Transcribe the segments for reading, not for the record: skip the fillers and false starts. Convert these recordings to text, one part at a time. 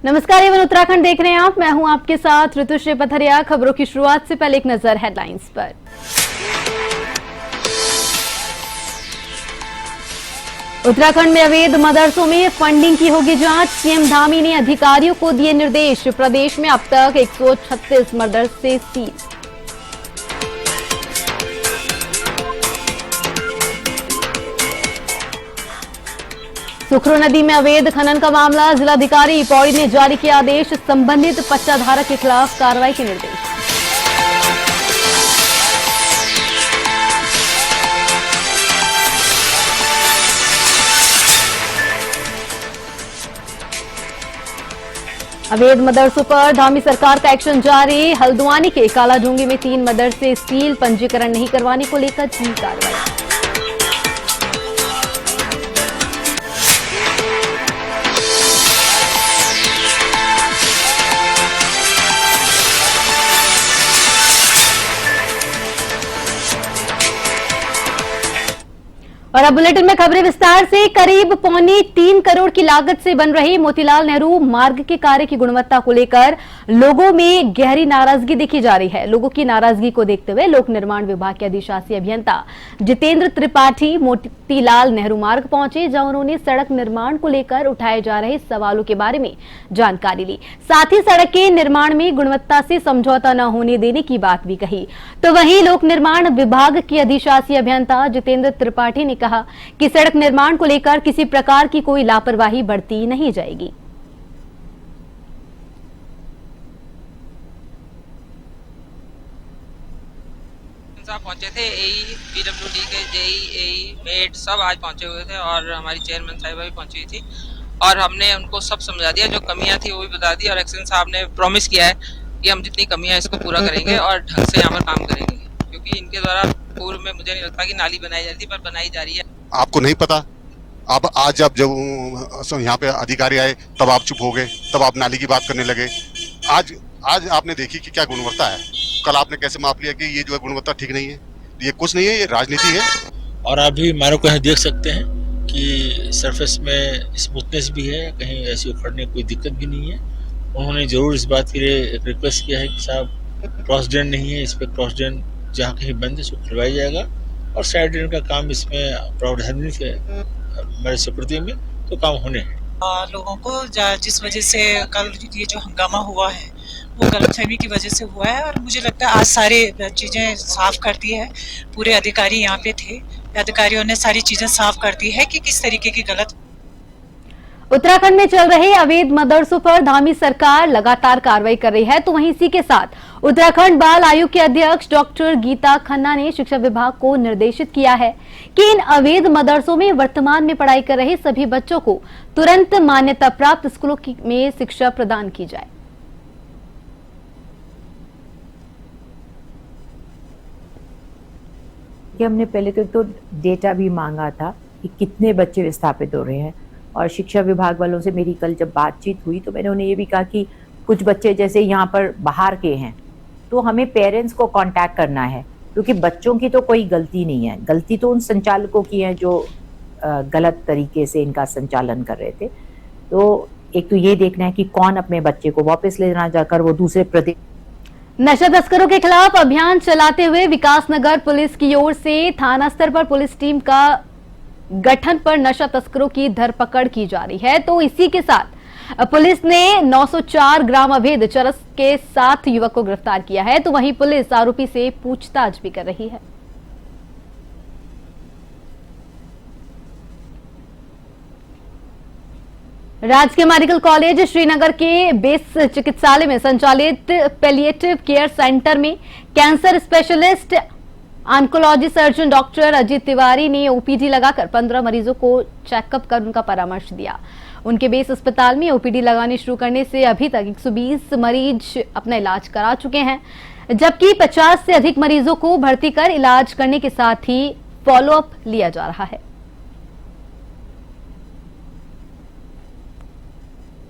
नमस्कार, एवन उत्तराखंड देख रहे हैं आप। मैं हूं आपके साथ ऋतुश्री पथरिया। खबरों की शुरुआत से पहले एक नजर हेडलाइंस पर। उत्तराखंड में अवैध मदरसों में फंडिंग की होगी जांच। सीएम धामी ने अधिकारियों को दिए निर्देश। प्रदेश में अब तक 136 मदरसे सील। सुखरू नदी में अवैध खनन का मामला। जिलाधिकारी पौड़ी ने जारी किया आदेश। संबंधित पट्टाधारक के खिलाफ कार्रवाई के निर्देश। अवैध मदरसों पर धामी सरकार का एक्शन जारी। हल्द्वानी के कालाडूंगी में 3 मदरसे सील। पंजीकरण नहीं करवाने को लेकर की कार्रवाई। और अब बुलेटिन में खबरें विस्तार से। करीब 3.25 करोड़ की लागत से बन रही मोतीलाल नेहरू मार्ग के कार्य की गुणवत्ता को लेकर लोगों में गहरी नाराजगी देखी जा रही है। लोगों की नाराजगी को देखते हुए लोक निर्माण विभाग के अधिशासी अभियंता जितेंद्र त्रिपाठी मोतीलाल नेहरू मार्ग पहुंचे, जहां उन्होंने सड़क निर्माण को लेकर उठाए जा रहे सवालों के बारे में जानकारी ली। साथ ही सड़क के निर्माण में गुणवत्ता से समझौता न होने देने की बात भी कही। तो वहीं लोक निर्माण विभाग के अधिशासी अभियंता जितेंद्र त्रिपाठी ने कहा कि सड़क निर्माण को लेकर किसी प्रकार की कोई लापरवाही बरती नहीं जाएगी। साहब पहुंचे थे, एई पीडब्ल्यूडी के जेई एई मेट सब आज पहुंचे हुए थे और हमारी चेयरमैन साहिबा भी पहुंची थी और हमने उनको सब समझा दिया। जो कमियां थी वो भी बता दी और एक्शन साहब ने प्रॉमिस किया है कि हम जितनी कमियां इसको पूरा करेंगे और ढंग से यहाँ पर काम करेंगे, क्योंकि इनके द्वारा पूर्व में मुझे नहीं लगता कि नाली बनाई जा रही थी, पर बनाई जा रही है। आपको नहीं पता? आप आज जब यहाँ पे अधिकारी आए तब आप चुप हो गए, तब आप नाली की बात करने लगे। आज आपने देखी कि क्या गुणवत्ता है। कल आपने कैसे माप लिया कि ये जो है गुणवत्ता ठीक नहीं है। ये कुछ नहीं है, ये राजनीति है। और आप भी मारो कहीं देख सकते हैं कि सरफेस में स्मूथनेस भी है, कहीं ऐसी उखड़ने कोई दिक्कत भी नहीं है। उन्होंने जरूर इस बात के लिए एक रिक्वेस्ट किया है कि साहब क्रॉस ड्रेन नहीं है, इस पर क्रॉस ड्रेन जहाँ कहीं बंद है उसको खुलवाया जाएगा और साइड ड्रेन का काम इसमें प्रावधान है मेरे सुपुर्द में, तो काम होने हैं। लोगों को जिस वजह से कल ये जो हंगामा हुआ है वो गलतफहमी की वजह से हुआ है और मुझे लगता है आज सारी चीजें साफ कर दी है। पूरे अधिकारी यहाँ पे थे, अधिकारियों ने सारी चीजें साफ कर दी है कि किस तरीके की गलत। उत्तराखंड में चल रहे अवैध मदरसों पर धामी सरकार लगातार कार्रवाई कर रही है। तो वहीं इसी के साथ उत्तराखंड बाल आयोग के अध्यक्ष डॉक्टर गीता खन्ना ने शिक्षा विभाग को निर्देशित किया है कि इन अवैध मदरसों में वर्तमान में पढ़ाई कर रहे सभी बच्चों को तुरंत मान्यता प्राप्त स्कूलों में शिक्षा प्रदान की जाए। हमने पहले तो डेटा भी मांगा था कि कितने बच्चे विस्थापित हो रहे हैं और शिक्षा विभाग वालों से मेरी कल जब बातचीत हुई तो मैंने उन्हें ये भी कहा कि कुछ बच्चे जैसे यहाँ पर बाहर के हैं तो हमें पेरेंट्स को कांटेक्ट करना है, क्योंकि बच्चों की तो कोई गलती नहीं है। गलती तो उन संचालकों की है जो गलत तरीके से इनका संचालन कर रहे थे। तो एक तो ये देखना है कि कौन अपने बच्चे को वापस लेना जाकर वो दूसरे प्रदेश। नशा तस्करों के खिलाफ अभियान चलाते हुए विकासनगर पुलिस की ओर से थाना स्तर पर पुलिस टीम का गठन पर नशा तस्करों की धरपकड़ की जा रही है। तो इसी के साथ पुलिस ने 904 ग्राम अवैध चरस के 7 युवक को गिरफ्तार किया है। तो वहीं पुलिस आरोपी से पूछताछ भी कर रही है। राजकीय मेडिकल कॉलेज श्रीनगर के बेस चिकित्सालय में संचालित पैलिएटिव केयर सेंटर में cancer specialist oncology surgeon doctor Ajit Tiwari ने ओपीडी लगाकर 15 मरीजों को चेकअप कर उनका परामर्श दिया। उनके बेस अस्पताल में ओपीडी लगाने शुरू करने से अभी तक 120 मरीज अपना इलाज करा चुके हैं, जबकि 50 से अधिक मरीजों को भर्ती कर इलाज करने के साथ ही फॉलोअप लिया जा रहा है।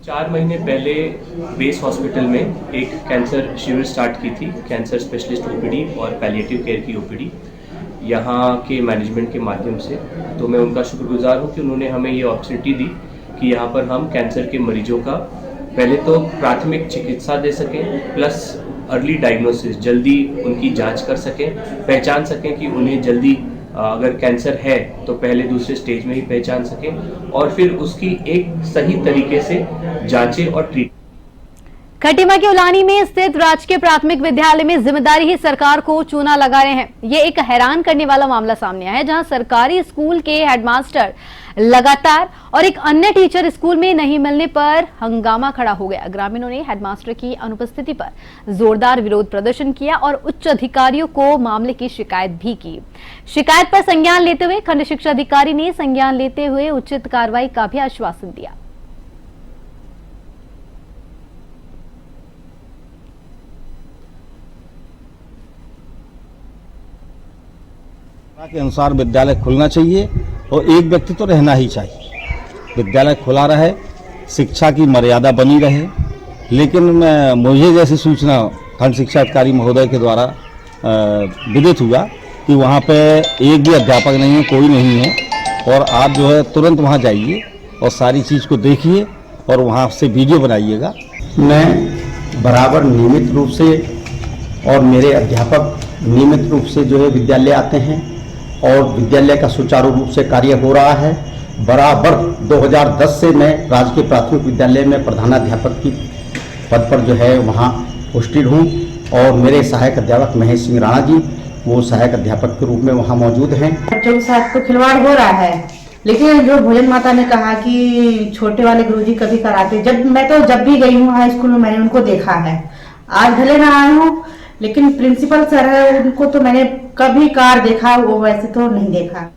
4 महीने पहले बेस हॉस्पिटल में एक कैंसर शिविर स्टार्ट की थी, कैंसर स्पेशलिस्ट ओपीडी और पैलिएटिव केयर की ओपीडी यहाँ के मैनेजमेंट के माध्यम से। तो मैं उनका शुक्रगुजार हूँ कि उन्होंने हमें ये अपॉर्चुनिटी दी कि यहाँ पर हम कैंसर के मरीजों का पहले तो प्राथमिक चिकित्सा दे सकें, प्लस अर्ली डायग्नोसिस, जल्दी उनकी जांच कर सकें, पहचान सकें कि उन्हें जल्दी अगर कैंसर है तो पहले दूसरे स्टेज में ही पहचान सकें और फिर उसकी एक सही तरीके से जांचें और ट्रीट। खटीमा के उलानी में स्थित राजकीय प्राथमिक विद्यालय में जिम्मेदारी ही सरकार को चूना लगा रहे हैं। ये एक हैरान करने वाला मामला सामने आया है, जहां सरकारी स्कूल के हेडमास्टर लगातार और एक अन्य टीचर स्कूल में नहीं मिलने पर हंगामा खड़ा हो गया। ग्रामीणों ने हेडमास्टर की अनुपस्थिति पर जोरदार विरोध प्रदर्शन किया और उच्च अधिकारियों को मामले की शिकायत भी की। शिकायत पर संज्ञान लेते हुए खंड शिक्षा अधिकारी ने संज्ञान लेते हुए उचित कार्रवाई का भी आश्वासन दिया। के अनुसार विद्यालय खुलना चाहिए और एक व्यक्ति तो रहना ही चाहिए। विद्यालय खुला रहे, शिक्षा की मर्यादा बनी रहे, लेकिन मुझे जैसी सूचना खंड शिक्षा अधिकारी महोदय के द्वारा विदित हुआ कि वहाँ पे एक भी अध्यापक नहीं है, कोई नहीं है और आप जो है तुरंत वहाँ जाइए और सारी चीज़ को देखिए और वहाँ से वीडियो बनाइएगा। मैं बराबर नियमित रूप से और मेरे अध्यापक नियमित रूप से जो है विद्यालय आते हैं और विद्यालय का सुचारू रूप से कार्य हो रहा है। बराबर 2010 से मैं राजकीय प्राथमिक विद्यालय में प्रधानाध्यापक की पद पर जो है वहाँ पोस्टेड हूँ और मेरे सहायक अध्यापक महेश सिंह राणा जी वो सहायक अध्यापक के रूप में वहाँ मौजूद हैं। बच्चों के साथ तो खिलवाड़ हो रहा है, लेकिन जो भोजन माता ने कहा कि छोटे वाले गुरुजी कभी कराते, जब भी गई हूँ हाई स्कूल में मैंने उनको देखा है। आज भले ना आए हूँ, लेकिन प्रिंसिपल सर है उनको तो मैंने कभी कार देखा, वो वैसे तो नहीं देखा।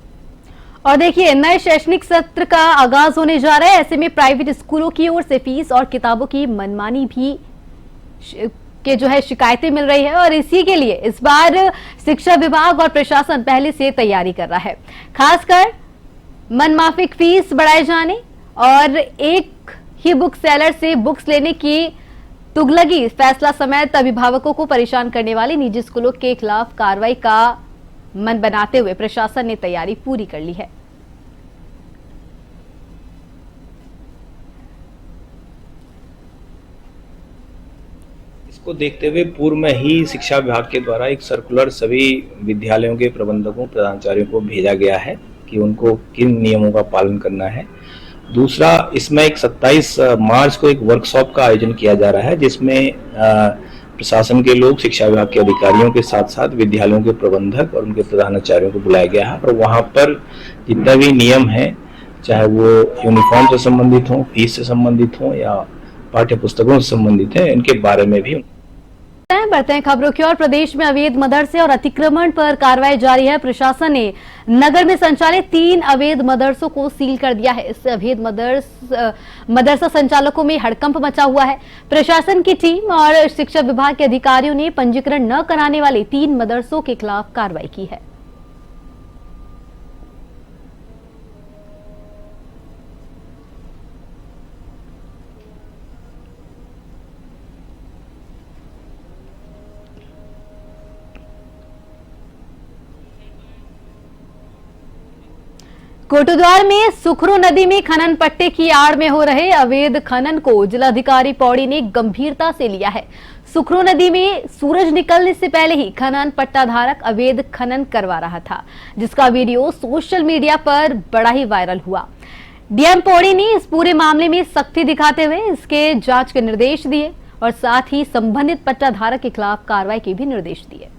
और देखिए, नए शैक्षणिक सत्र का आगाज होने जा रहा है। ऐसे में प्राइवेट स्कूलों की ओर से फीस और किताबों की मनमानी भी के जो है शिकायतें मिल रही है और इसी के लिए इस बार शिक्षा विभाग और प्रशासन पहले से तैयारी कर रहा है। खासकर मनमाफिक फीस बढ़ाए जाने और एक ही बुक सेलर से बुक्स लेने की तुगलकी फैसला समेत अभिभावकों को परेशान करने वाले निजी स्कूलों के खिलाफ कार्रवाई का मन बनाते हुए प्रशासन ने तैयारी पूरी कर ली है। इसको देखते हुए पूर्व में ही शिक्षा विभाग के द्वारा एक सर्कुलर सभी विद्यालयों के प्रबंधकों प्रधानाचार्यों को भेजा गया है कि उनको किन नियमों का पालन करना है। दूसरा, इसमें एक 27 मार्च को एक वर्कशॉप का आयोजन किया जा रहा है जिसमें प्रशासन के लोग, शिक्षा विभाग के अधिकारियों के साथ साथ विद्यालयों के प्रबंधक और उनके प्रधानाचार्यों को बुलाया गया है और वहाँ पर जितना भी नियम है, चाहे वो यूनिफॉर्म से संबंधित हो, फीस से संबंधित हो या पाठ्य पुस्तकों से संबंधित है, इनके बारे में भी। बढ़ते हैं खबरों की ओर। प्रदेश में अवैध मदरसे और अतिक्रमण पर कार्रवाई जारी है। प्रशासन ने नगर में संचालित 3 अवैध मदरसों को सील कर दिया है। इससे अवैध मदरसा संचालकों में हड़कंप मचा हुआ है। प्रशासन की टीम और शिक्षा विभाग के अधिकारियों ने पंजीकरण न कराने वाले 3 मदरसों के खिलाफ कार्रवाई की है। कोटद्वार में सुखरू नदी में खनन पट्टे की आड़ में हो रहे अवैध खनन को जिलाधिकारी पौड़ी ने गंभीरता से लिया है। सुखरू नदी में सूरज निकलने से पहले ही खनन पट्टा धारक अवैध खनन करवा रहा था, जिसका वीडियो सोशल मीडिया पर बड़ा ही वायरल हुआ। डीएम पौड़ी ने इस पूरे मामले में सख्ती दिखाते हुए इसके जांच के निर्देश दिए और साथ ही संबंधित पट्टा धारक के खिलाफ कार्रवाई के भी निर्देश दिए।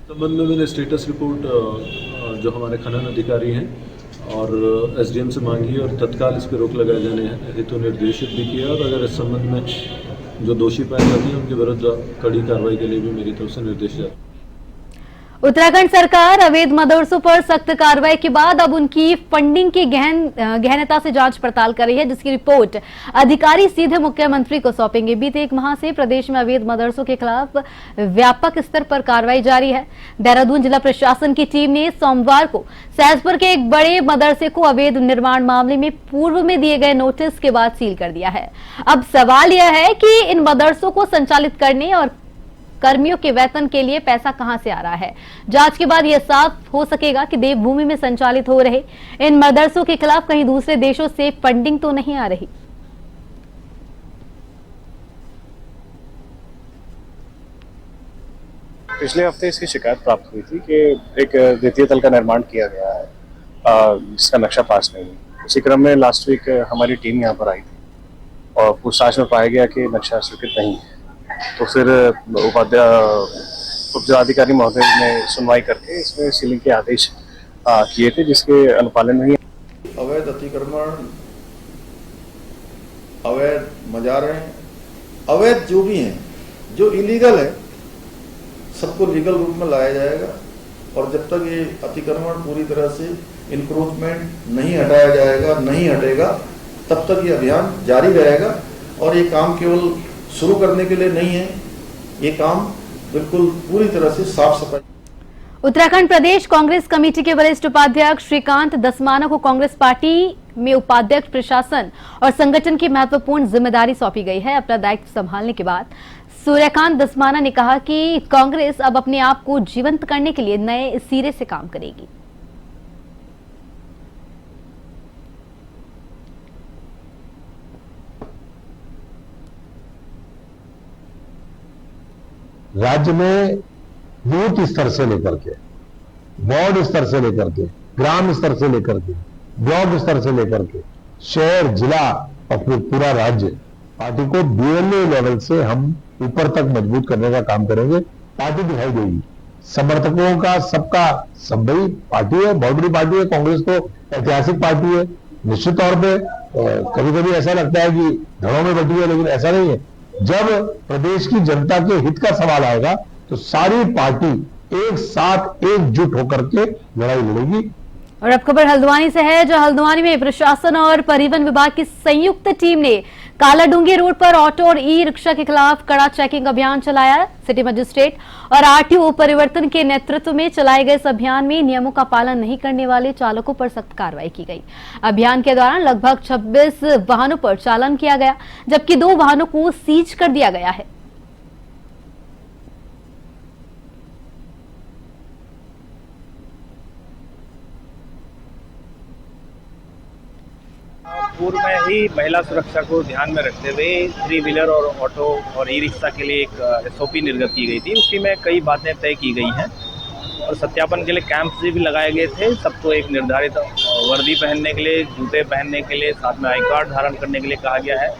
संबंध में मैंने स्टेटस रिपोर्ट जो हमारे खनन अधिकारी हैं और एसडीएम से मांगी और तत्काल इस पर रोक लगाए जाने हेतु निर्देशित भी किया और अगर इस संबंध में जो दोषी पाए जाते हैं उनके विरुद्ध कड़ी कार्रवाई के लिए भी मेरी तरफ से निर्देश जारी। उत्तराखंड सरकार अवैध मदरसों पर सख्त कार्रवाई के बाद अब उनकी फंडिंग की गहनता से जांच पड़ताल कर रही है, जिसकी रिपोर्ट अधिकारी सीधे मुख्यमंत्री को सौंपेंगे। बीते 1 माह से प्रदेश में अवैध मदरसों के खिलाफ व्यापक स्तर पर कार्रवाई जारी है। देहरादून जिला प्रशासन की टीम ने सोमवार को सहसपुर के एक बड़े मदरसे को अवैध निर्माण मामले में पूर्व में दिए गए नोटिस के बाद सील कर दिया है। अब सवाल यह है कि इन मदरसों को संचालित करने और कर्मियों के वेतन के लिए पैसा कहां से आ रहा है। जांच के बाद यह साफ हो सकेगा कि देवभूमि में संचालित हो रहे इन मदरसों के खिलाफ कहीं दूसरे देशों से फंडिंग तो नहीं आ रही। पिछले हफ्ते इसकी शिकायत प्राप्त हुई थी कि एक द्वितीय तल का निर्माण किया गया है जिसका नक्शा पास नहीं है। इसी क्रम में लास्ट वीक हमारी टीम यहाँ पर आई थी और पूछताछ में पाया गया कि नक्शा स्वीकृत नहीं है। तो फिर उपजिलाधिकारी महोदय ने सुनवाई करके इसमें सीलिंग के आदेश किए थे, जिसके अनुपालन नहीं। अवैध अतिक्रमण, अवैध मजारें, अवैध जो भी हैं, जो इलीगल है, सबको लीगल रूप में लाया जाएगा। और जब तक ये अतिक्रमण पूरी तरह से इंक्रोचमेंट नहीं हटाया जाएगा, नहीं हटेगा, तब तक ये अभियान जारी रहेगा। और ये काम केवल शुरू करने के लिए नहीं है, ये काम बिल्कुल पूरी तरह से साफ सफाई। उत्तराखंड प्रदेश कांग्रेस कमेटी के वरिष्ठ उपाध्यक्ष श्रीकांत दसमाना को कांग्रेस पार्टी में उपाध्यक्ष, प्रशासन और संगठन की महत्वपूर्ण जिम्मेदारी सौंपी गई है। अपना दायित्व संभालने के बाद सूर्यकांत दसमाना ने कहा कि कांग्रेस अब अपने आप को जीवंत करने के लिए नए सिरे से काम करेगी। राज्य में बूथ स्तर से लेकर के, वार्ड स्तर से लेकर के, ग्राम स्तर से लेकर के, ब्लॉक स्तर से लेकर के, शहर, जिला और पूरा राज्य, पार्टी को बीएलओ लेवल से हम ऊपर तक मजबूत करने का काम करेंगे। पार्टी दिखाई देगी, समर्थकों का सबका सब बड़ी पार्टी है, बहुत बड़ी पार्टी है। कांग्रेस तो ऐतिहासिक पार्टी है। निश्चित तौर पे कभी कभी ऐसा लगता है कि धड़ों में बटी है, लेकिन ऐसा नहीं है। जब प्रदेश की जनता के हित का सवाल आएगा तो सारी पार्टी एक साथ एकजुट होकर के लड़ाई लड़ेगी। और अब खबर हल्द्वानी से है, जो हल्द्वानी में प्रशासन और परिवहन विभाग की संयुक्त टीम ने कालाडूंगी रोड पर ऑटो और ई रिक्शा के खिलाफ कड़ा चेकिंग अभियान चलाया। सिटी मजिस्ट्रेट और आरटीओ परिवर्तन के नेतृत्व में चलाए गए इस अभियान में नियमों का पालन नहीं करने वाले चालकों पर सख्त कार्रवाई की गई। अभियान के दौरान लगभग 26 वाहनों पर चालान किया गया, जबकि 2 वाहनों को सीज कर दिया गया है। पूर्व में ही महिला सुरक्षा को ध्यान में रखते हुए 3 व्हीलर और ऑटो और ई रिक्शा के लिए एक एसओपी निर्गत की गई थी। उसी में कई बातें तय की गई हैं और सत्यापन के लिए कैंप्स भी लगाए गए थे। सबको एक निर्धारित वर्दी पहनने के लिए, जूते पहनने के लिए, साथ में आई कार्ड धारण करने के लिए कहा गया है।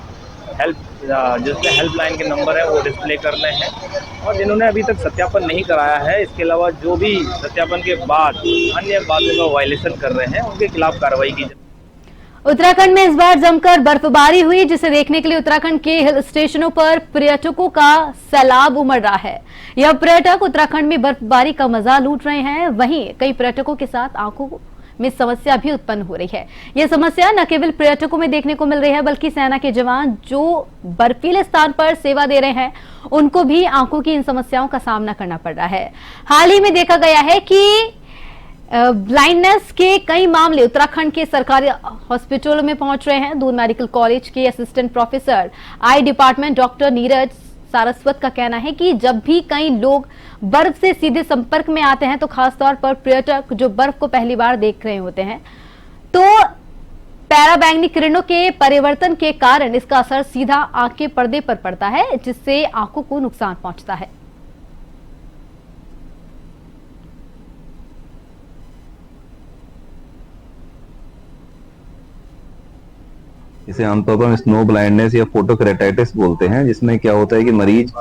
जिसमें हेल्पलाइन के नंबर है वो डिस्प्ले करने हैं। और जिन्होंने अभी तक सत्यापन नहीं कराया है, इसके अलावा जो भी सत्यापन के बाद अन्य बातों का वायलेशन कर रहे हैं, उनके खिलाफ कार्रवाई की जाए। उत्तराखंड में इस बार जमकर बर्फबारी हुई, जिसे देखने के लिए उत्तराखंड के हिल स्टेशनों पर पर्यटकों का सैलाब उमड़ रहा है। यह पर्यटक उत्तराखंड में बर्फबारी का मजा लूट रहे हैं। वहीं कई पर्यटकों के साथ आंखों में समस्या भी उत्पन्न हो रही है। यह समस्या न केवल पर्यटकों में देखने को मिल रही है, बल्कि सेना के जवान जो बर्फीले स्थान पर सेवा दे रहे हैं, उनको भी आंखों की इन समस्याओं का सामना करना पड़ रहा है। हाल ही में देखा गया है कि ब्लाइंडनेस के कई मामले उत्तराखंड के सरकारी हॉस्पिटलों में पहुंच रहे हैं। दून मेडिकल कॉलेज के असिस्टेंट प्रोफेसर आई डिपार्टमेंट डॉक्टर नीरज सारस्वत का कहना है कि जब भी कई लोग बर्फ से सीधे संपर्क में आते हैं, तो खासतौर पर पर्यटक जो बर्फ को पहली बार देख रहे होते हैं, तो पैराबैंगनी किरणों के परिवर्तन के कारण इसका असर सीधा आंख के पर्दे पर पड़ता है, जिससे आंखों को नुकसान पहुंचता है। इसे आमतौर पर स्नो ब्लाइंडनेस या फोटोकेरेटाइटिस बोलते हैं, जिसमें क्या होता है कि मरीज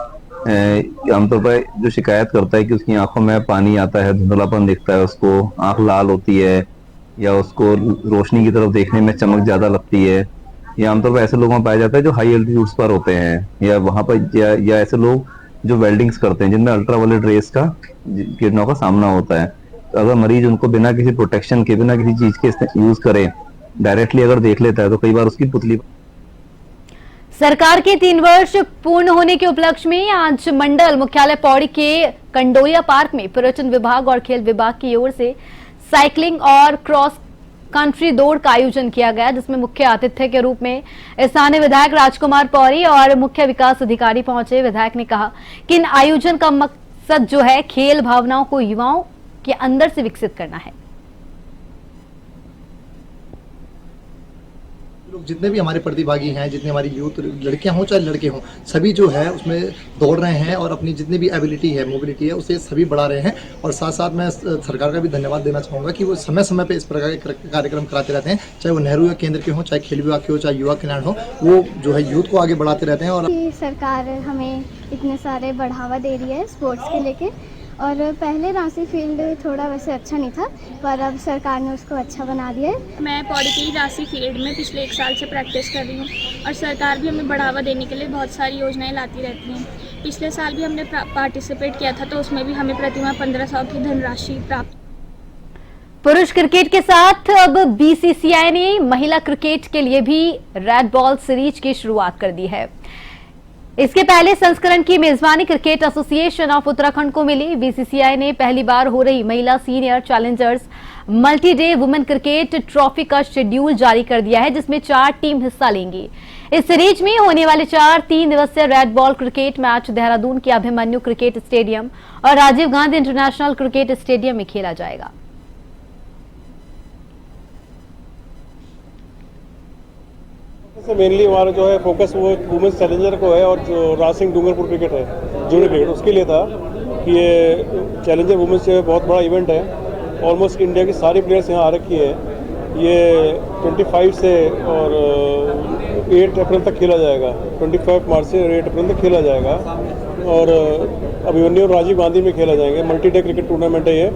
आमतौर पर जो शिकायत करता है कि उसकी आंखों में पानी आता है, धुंधलापन दिखता है, उसको आंख लाल होती है या उसको रोशनी की तरफ देखने में चमक ज्यादा लगती है। ये आमतौर पर ऐसे लोगों में पाया जाता है जो हाई एल्टीट्यूड्स पर होते हैं या वहां पर या ऐसे लोग जो वेल्डिंग्स करते हैं जिनमें अल्ट्रावायलेट रेस का किरणों का सामना होता है। तो अगर मरीज उनको बिना किसी प्रोटेक्शन के, बिना किसी चीज के यूज करे, डायरेक्टली अगर देख लेता है, तो कई बार उसकी पुतली। सरकार के 3 वर्ष पूर्ण होने के उपलक्ष्य में आज मंडल मुख्यालय पौड़ी के कंडोया पार्क में पर्यटन विभाग और खेल विभाग की ओर से साइकिलिंग और क्रॉस कंट्री दौड़ का आयोजन किया गया, जिसमें मुख्य आतिथ्य के रूप में स्थानीय विधायक राजकुमार पौरी और मुख्य विकास अधिकारी पहुंचे। विधायक ने कहा कि इन आयोजन का मकसद जो है खेल भावनाओं को युवाओं के अंदर से विकसित करना है। लोग जितने भी हमारे प्रतिभागी हैं, जितने हमारी यूथ लड़कियां हों चाहे लड़के हों, सभी जो है उसमें दौड़ रहे हैं और अपनी जितनी भी एबिलिटी है, मोबिलिटी है, उसे सभी बढ़ा रहे हैं। और साथ साथ मैं सरकार का भी धन्यवाद देना चाहूँगा कि वो समय समय पे इस प्रकार के कार्यक्रम कराते रहते हैं, चाहे वो नेहरू या केंद्र के हों, चाहे खेल विभाग के हो, चाहे युवा कल्याण हो, वो जो है यूथ को आगे बढ़ाते रहते हैं। और सरकार हमें इतने सारे बढ़ावा दे रही है स्पोर्ट्स के लेके, और पहले रांसी फील्ड थोड़ा वैसे अच्छा नहीं था, पर अब सरकार ने उसको अच्छा बना दिया है। मैं पौड़ी की रांसी फील्ड में पिछले 1 साल से प्रैक्टिस कर रही हूँ और सरकार भी हमें बढ़ावा देने के लिए बहुत सारी योजनाएं लाती रहती हैं। पिछले साल भी हमने पार्टिसिपेट किया था, तो उसमें भी हमें प्रतिमाह 1500 की धनराशि प्राप्त। पुरुष क्रिकेट के साथ अब बीसीसीआई ने महिला क्रिकेट के लिए भी रेड बॉल सीरीज की शुरुआत कर दी है। इसके पहले संस्करण की मेजबानी क्रिकेट एसोसिएशन ऑफ उत्तराखंड को मिली। बीसीसीआई ने पहली बार हो रही महिला senior Challengers multi day women cricket trophy का शेड्यूल जारी कर दिया है, जिसमें 4 टीम हिस्सा लेंगी। इस सीरीज में होने वाले 4 3 दिवसीय red ball cricket match Dehradun के अभिमन्यु क्रिकेट स्टेडियम और Rajiv Gandhi international cricket stadium में खेला जाएगा। मेनली हमारा जो है फोकस वो वुमेन्स चैलेंजर को है, और जो रासिंग डूंगरपुर क्रिकेट है जूनियर क्रिकेट, उसके लिए था कि ये चैलेंजर वुमेन्स जो है बहुत बड़ा इवेंट है। ऑलमोस्ट इंडिया की सारी प्लेयर्स यहाँ आ रखी है। ये 25 से और 8 अप्रैल तक खेला जाएगा, 25 मार्च से 8 अप्रैल तक खेला जाएगा, और अभिमन्यु और राजीव गांधी में खेला जाएंगे। मल्टी डे क्रिकेट टूर्नामेंट है ये।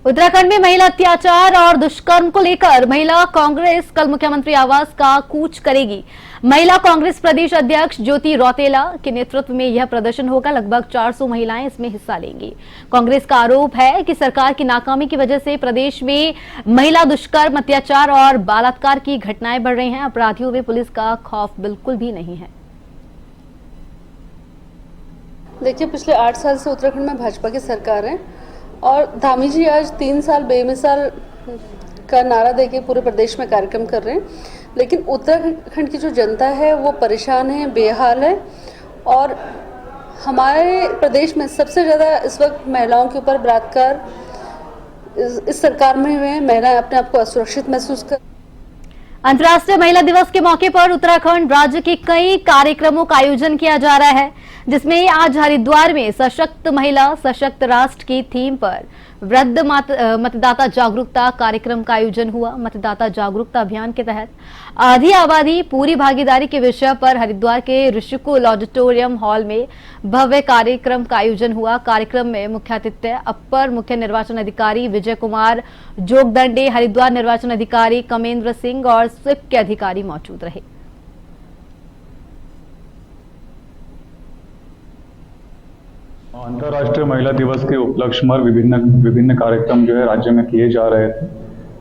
उत्तराखंड में महिला अत्याचार और दुष्कर्म को लेकर महिला कांग्रेस कल मुख्यमंत्री आवास का कूच करेगी। महिला कांग्रेस प्रदेश अध्यक्ष ज्योति रौतेला के नेतृत्व में यह प्रदर्शन होगा। लगभग 400 महिलाएं इसमें हिस्सा लेंगी। कांग्रेस का आरोप है कि सरकार की नाकामी की वजह से प्रदेश में महिला दुष्कर्म, अत्याचार और बलात्कार की घटनाएं बढ़ रही हैं। अपराधियों में पुलिस का खौफ बिल्कुल भी नहीं है। देखिए, पिछले 8 साल से उत्तराखंड में भाजपा की सरकार है और धामी जी आज 3 साल बेमिसाल का नारा देके पूरे प्रदेश में कार्यक्रम कर रहे हैं, लेकिन उत्तराखंड की जो जनता है वो परेशान है, बेहाल है। और हमारे प्रदेश में सबसे ज़्यादा इस वक्त महिलाओं के ऊपर बलात्कार इस सरकार में हुए हैं। महिलाएं अपने आप को असुरक्षित महसूस कर। अंतर्राष्ट्रीय महिला दिवस के मौके पर उत्तराखंड राज्य के कई कार्यक्रमों का आयोजन किया जा रहा है, जिसमें आज हरिद्वार में सशक्त महिला सशक्त राष्ट्र की थीम पर वृद्ध मतदाता जागरूकता कार्यक्रम का आयोजन हुआ। मतदाता जागरूकता अभियान के तहत आधी आबादी पूरी भागीदारी के विषय पर हरिद्वार के ऋषिकुल ऑडिटोरियम हॉल में भव्य कार्यक्रम का आयोजन हुआ। कार्यक्रम में मुख्य अतिथि अपर मुख्य निर्वाचन अधिकारी विजय कुमार जोगदंडे, हरिद्वार निर्वाचन अधिकारी कमेंद्र सिंह और स्वीप के अधिकारी मौजूद रहे। अंतर्राष्ट्रीय महिला दिवस के उपलक्ष्य में विभिन्न कार्यक्रम जो है राज्य में किए जा रहे थे।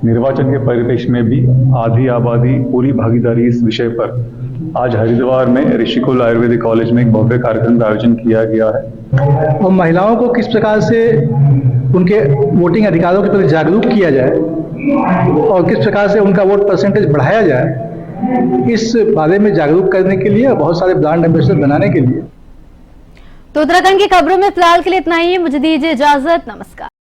निर्वाचन के परिप्रेक्ष्य में भी आधी आबादी पूरी भागीदारी इस विषय पर आज हरिद्वार में ऋषिकुल आयुर्वेदिक कॉलेज में एक भव्य कार्यक्रम का आयोजन किया गया है। और महिलाओं को किस प्रकार से उनके वोटिंग अधिकारों के प्रति जागरूक किया जाए और किस प्रकार से उनका वोट परसेंटेज बढ़ाया जाए, इस बारे में जागरूक करने के लिए, बहुत सारे ब्रांड एम्बेसडर बनाने के लिए। तो उत्तराखंड की खबरों में फिलहाल के लिए इतना ही। मुझे दीजिए इजाजत। नमस्कार।